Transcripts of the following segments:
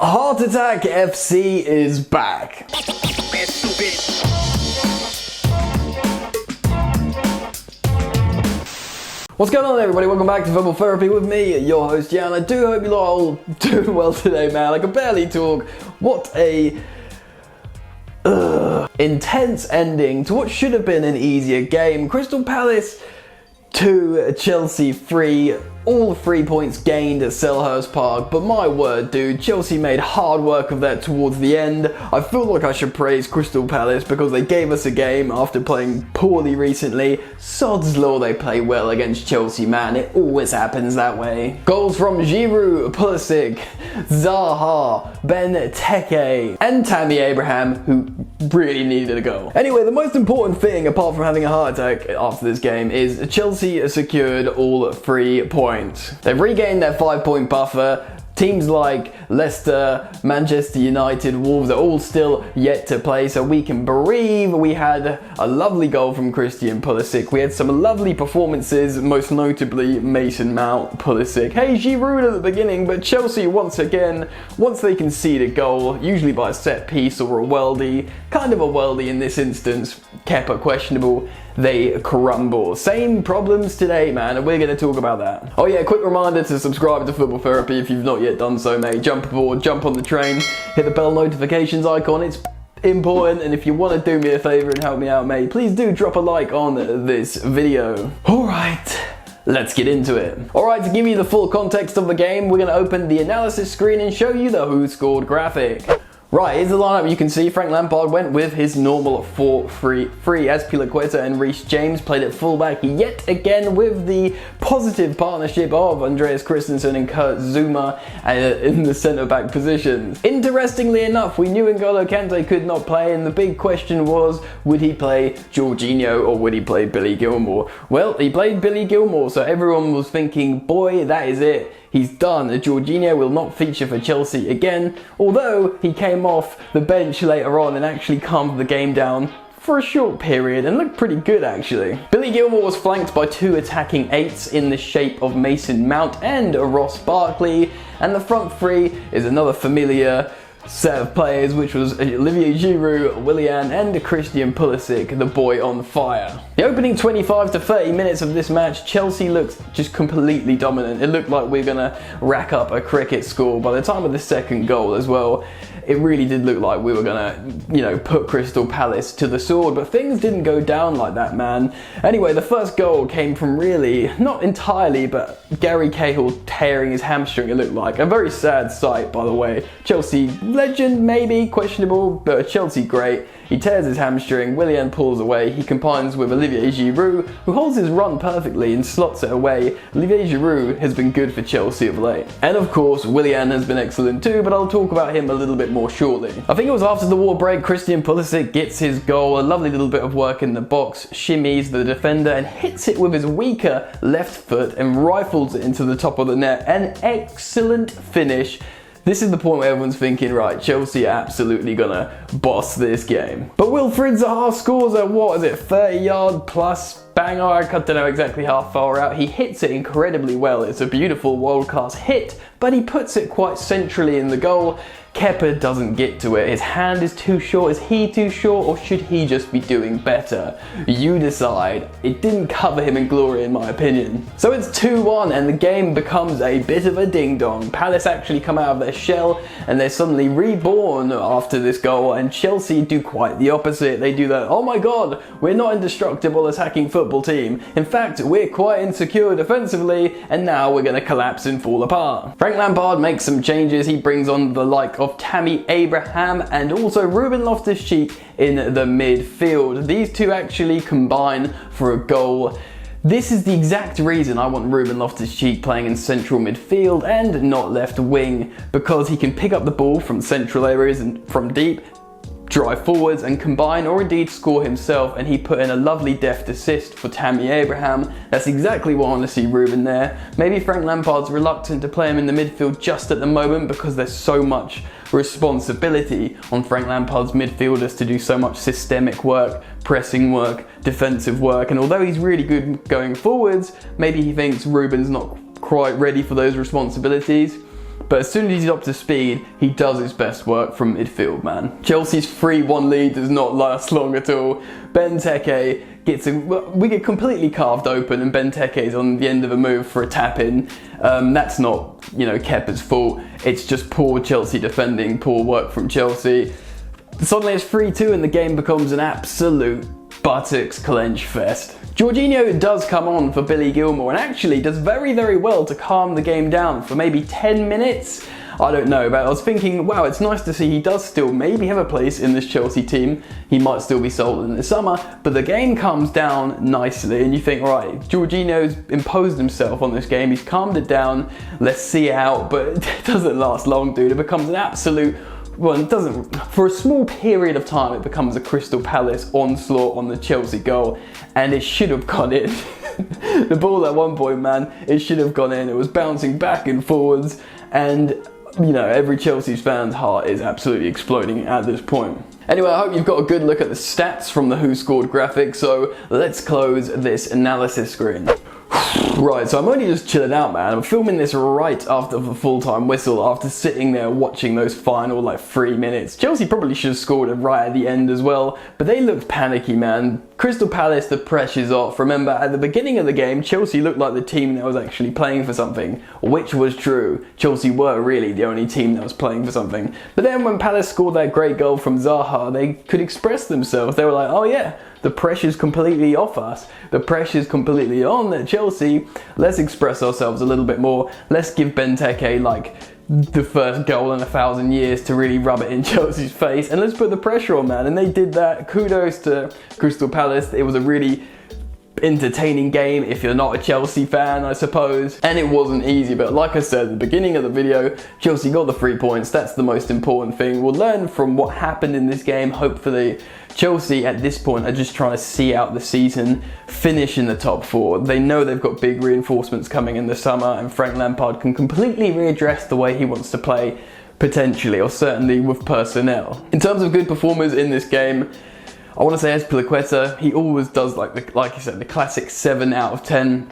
Heart Attack FC is back. What's going on, everybody? Welcome back to Football Therapy with me, your host Jan. I do hope you're all doing well today, man. I can barely talk. What a intense ending to what should have been an easier game. Crystal Palace 2, Chelsea 3. All 3 points gained at Selhurst Park, but my word, dude, Chelsea made hard work of that towards the end. I feel like I should praise Crystal Palace because they gave us a game after playing poorly recently. Sod's law, they play well against Chelsea, man. It always happens that way. Goals from Giroud, Pulisic, Zaha, Benteke, and Tammy Abraham, who really needed a goal. Anyway, the most important thing, apart from having a heart attack after this game, is Chelsea has secured all 3 points. They've regained their 5-point buffer. Teams like Leicester, Manchester United, Wolves are all still yet to play, so we can breathe. We had a lovely goal from Christian Pulisic. We had some lovely performances, most notably Mason Mount, Pulisic. Hey, Giroud at the beginning, but Chelsea once again, once they concede a goal, usually by a set piece or a worldie, kind of a worldie in this instance, Kepa questionable, they crumble. Same problems today, man, and we're going to talk about that. Oh yeah, quick reminder to subscribe to Football Therapy if you've not yet done so, mate. Jump aboard, jump on the train, hit the bell notifications icon. It's important, and if you want to do me a favour and help me out, mate, please do drop a like on this video. Alright, let's get into it. Alright, to give you the full context of the game, we're going to open the analysis screen and show you the who scored graphic. Right, here's the lineup. You can see Frank Lampard went with his normal 4-3-3. Azpilicueta and Reece James played at fullback yet again with the positive partnership of Andreas Christensen and Kurt Zouma in the centre-back positions. Interestingly enough, we knew N'Golo Kante could not play, and the big question was, would he play Jorginho or would he play Billy Gilmour? Well, he played Billy Gilmour, so everyone was thinking, boy, that is it. He's done. Jorginho will not feature for Chelsea again, although he came off the bench later on and actually calmed the game down for a short period and looked pretty good, actually. Billy Gilmour was flanked by 2 attacking 8s in the shape of Mason Mount and Ross Barkley, and the front 3 is another familiar set of players, which was Olivier Giroud, Willian and Christian Pulisic, the boy on fire. The opening 25 to 30 minutes of this match, Chelsea looked just completely dominant. It looked like we were gonna rack up a cricket score. By the time of the second goal as well, it really did look like we were gonna, put Crystal Palace to the sword, but things didn't go down like that, man. Anyway, the first goal came from really, not entirely, but Gary Cahill tearing his hamstring, it looked like. A very sad sight, by the way. Chelsea legend, maybe, questionable, but Chelsea great. He tears his hamstring, Willian pulls away, he combines with Olivier Giroud, who holds his run perfectly and slots it away. Olivier Giroud has been good for Chelsea of late. And of course, Willian has been excellent too, but I'll talk about him a little bit more shortly. I think it was after the war break, Christian Pulisic gets his goal, a lovely little bit of work in the box, shimmies the defender and hits it with his weaker left foot and rifles it into the top of the net. An excellent finish. This is the point where everyone's thinking, right, Chelsea are absolutely gonna boss this game. But Wilfried Zaha scores at, 30-yard plus banger? I don't know exactly how far out. He hits it incredibly well. It's a beautiful world-class hit, but he puts it quite centrally in the goal. Kepa doesn't get to it. His hand is too short. Is he too short, or should he just be doing better? You decide. It didn't cover him in glory, in my opinion. So it's 2-1 and the game becomes a bit of a ding-dong. Palace actually come out of their shell and they're suddenly reborn after this goal, and Chelsea do quite the opposite. They do that, oh my god, we're not indestructible attacking football team. In fact, we're quite insecure defensively, and now we're going to collapse and fall apart. Frank Lampard makes some changes. He brings on the like of Tammy Abraham and also Ruben Loftus-Cheek in the midfield. These two actually combine for a goal. This is the exact reason I want Ruben Loftus-Cheek playing in central midfield and not left wing, because he can pick up the ball from central areas and from deep, drive forwards and combine or indeed score himself, and he put in a lovely deft assist for Tammy Abraham. That's exactly what I want to see Ruben there. Maybe Frank Lampard's reluctant to play him in the midfield just at the moment because there's so much responsibility on Frank Lampard's midfielders to do so much systemic work, pressing work, defensive work, and although he's really good going forwards, maybe he thinks Ruben's not quite ready for those responsibilities. but as soon as he's up to speed, he does his best work from midfield, man. Chelsea's 3-1 lead does not last long at all. Benteke we get completely carved open, and Benteke's on the end of a move for a tap-in. That's not, Kepa's fault. It's just poor Chelsea defending, poor work from Chelsea. Suddenly it's 3-2 and the game becomes an absolute buttocks clench fest. Jorginho does come on for Billy Gilmour and actually does very, very well to calm the game down for maybe 10 minutes. I don't know, but I was thinking, wow, it's nice to see he does still maybe have a place in this Chelsea team. He might still be sold in the summer, but the game calms down nicely and you think, right, Jorginho's imposed himself on this game, he's calmed it down, let's see it out, but it doesn't last long, dude. It becomes an absolute, well, it doesn't, for a small period of time, it becomes a Crystal Palace onslaught on the Chelsea goal, and it should have gone in. The ball at one point, man, it should have gone in. It was bouncing back and forwards, and every Chelsea's fan's heart is absolutely exploding at this point. Anyway, I hope you've got a good look at the stats from the Who Scored graphic, so let's close this analysis screen. Right, so I'm only just chilling out, man. I'm filming this right after the full-time whistle, after sitting there watching those final 3 minutes. Chelsea probably should have scored it right at the end as well, but they looked panicky, man. Crystal Palace, the pressure's off. Remember, at the beginning of the game, Chelsea looked like the team that was actually playing for something, which was true. Chelsea were really the only team that was playing for something. But then when Palace scored that great goal from Zaha, they could express themselves. They were like, oh yeah, the pressure's completely off us. The pressure's completely on at Chelsea. Let's express ourselves a little bit more. Let's give Benteke the first goal in 1,000 years to really rub it in Chelsea's face, and let's put the pressure on, man. And they did that. Kudos to Crystal Palace. It was a really entertaining game if you're not a Chelsea fan, I suppose, and it wasn't easy, but like I said at the beginning of the video, Chelsea got the 3 points. That's the most important thing. We'll learn from what happened in this game. Hopefully Chelsea at this point are just trying to see out the season, finish in the top 4. They know they've got big reinforcements coming in the summer, and Frank Lampard can completely readdress the way he wants to play, potentially, or certainly with personnel. In terms of good performers in this game, I want to say Azpilicueta. He always does, like you said, the classic 7 out of 10.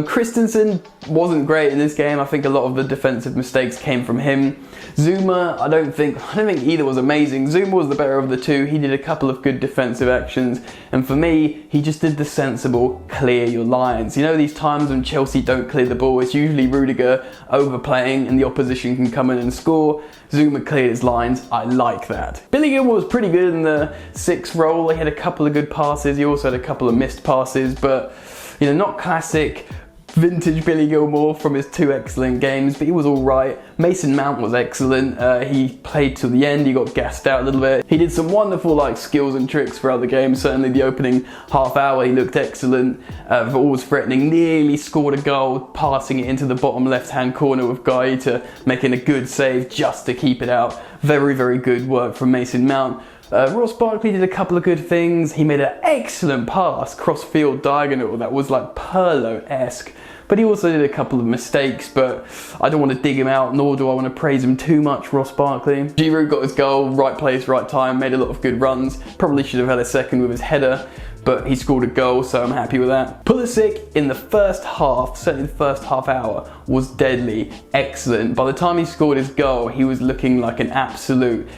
Christensen wasn't great in this game. I think a lot of the defensive mistakes came from him. Zuma, I don't think either was amazing. Zuma was the better of the two. He did a couple of good defensive actions, and for me, he just did the sensible clear your lines. These times when Chelsea don't clear the ball, it's usually Rudiger overplaying and the opposition can come in and score. Zuma cleared his lines. I like that. Billy Gilmour was pretty good in the 6th role. He had a couple of good passes. He also had a couple of missed passes, but not classic vintage Billy Gilmour from his 2 excellent games, but he was all right. Mason Mount was excellent. He played till the end. He got gassed out a little bit. He did some wonderful skills and tricks throughout the game. Certainly the opening half hour, he looked excellent. Always threatening, nearly scored a goal, passing it into the bottom left-hand corner with Gaeta making a good save just to keep it out. Very, very good work from Mason Mount. Ross Barkley did a couple of good things. He made an excellent pass, cross-field diagonal, that was Pirlo-esque. But he also did a couple of mistakes, but I don't want to dig him out, nor do I want to praise him too much, Ross Barkley. Giroud got his goal, right place, right time, made a lot of good runs. Probably should have had a second with his header, but he scored a goal, so I'm happy with that. Pulisic in the first half, certainly the first half hour, was deadly, excellent. By the time he scored his goal, he was looking like an absolute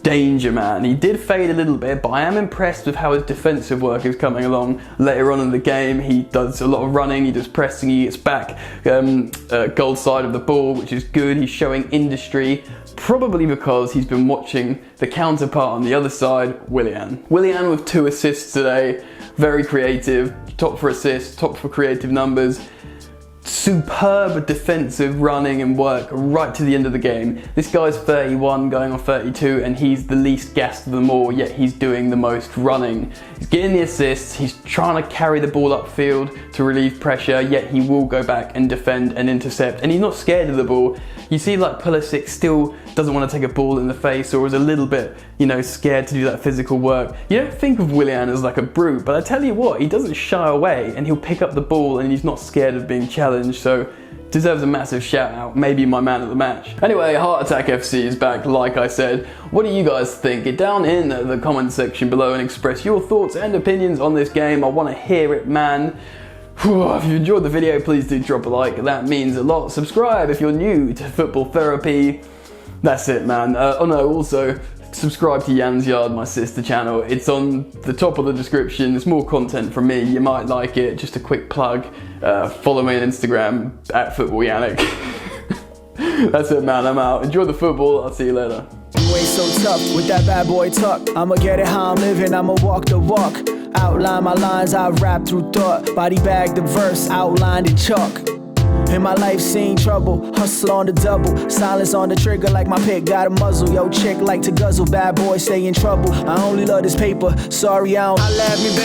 danger man. He did fade a little bit, but I am impressed with how his defensive work is coming along. Later on in the game, he does a lot of running, he does pressing, he gets back goal side of the ball, which is good. He's showing industry, probably because he's been watching the counterpart on the other side, Willian. Willian with 2 assists today, very creative, top for assists, top for creative numbers. Superb defensive running and work right to the end of the game. This guy's 31 going on 32 and he's the least gassed of them all, yet he's doing the most running. He's getting the assists, he's trying to carry the ball upfield to relieve pressure, yet he will go back and defend and intercept, and he's not scared of the ball. You see Pulisic still doesn't want to take a ball in the face, or is a little bit, scared to do that physical work. You don't think of Willian as like a brute, but I tell you what, he doesn't shy away and he'll pick up the ball and he's not scared of being challenged, so deserves a massive shout out, maybe my man of the match. Anyway, Heart Attack FC is back, like I said. What do you guys think? Get down in the comment section below and express your thoughts and opinions on this game. I want to hear it, man. If you enjoyed the video, please do drop a like, that means a lot. Subscribe if you're new to Football Therapy. That's it, man. Also, subscribe to Jan's Yard, my sister channel. It's on the top of the description. There's more content from me. You might like it. Just a quick plug. Follow me on Instagram at Football Yannick. That's it, man. I'm out. Enjoy the football. I'll see you later. You ain't so tough with that bad boy tuck. I'ma get it how I'm living. I'ma walk the walk. Outline my lines. I rap through thought. Body bag the verse. Outlined in chalk. In my life seen trouble, hustle on the double, silence on the trigger like my pick got a muzzle. Yo, chick like to guzzle, bad boy stay in trouble. I only love this paper, sorry I don't. I laugh me, baby.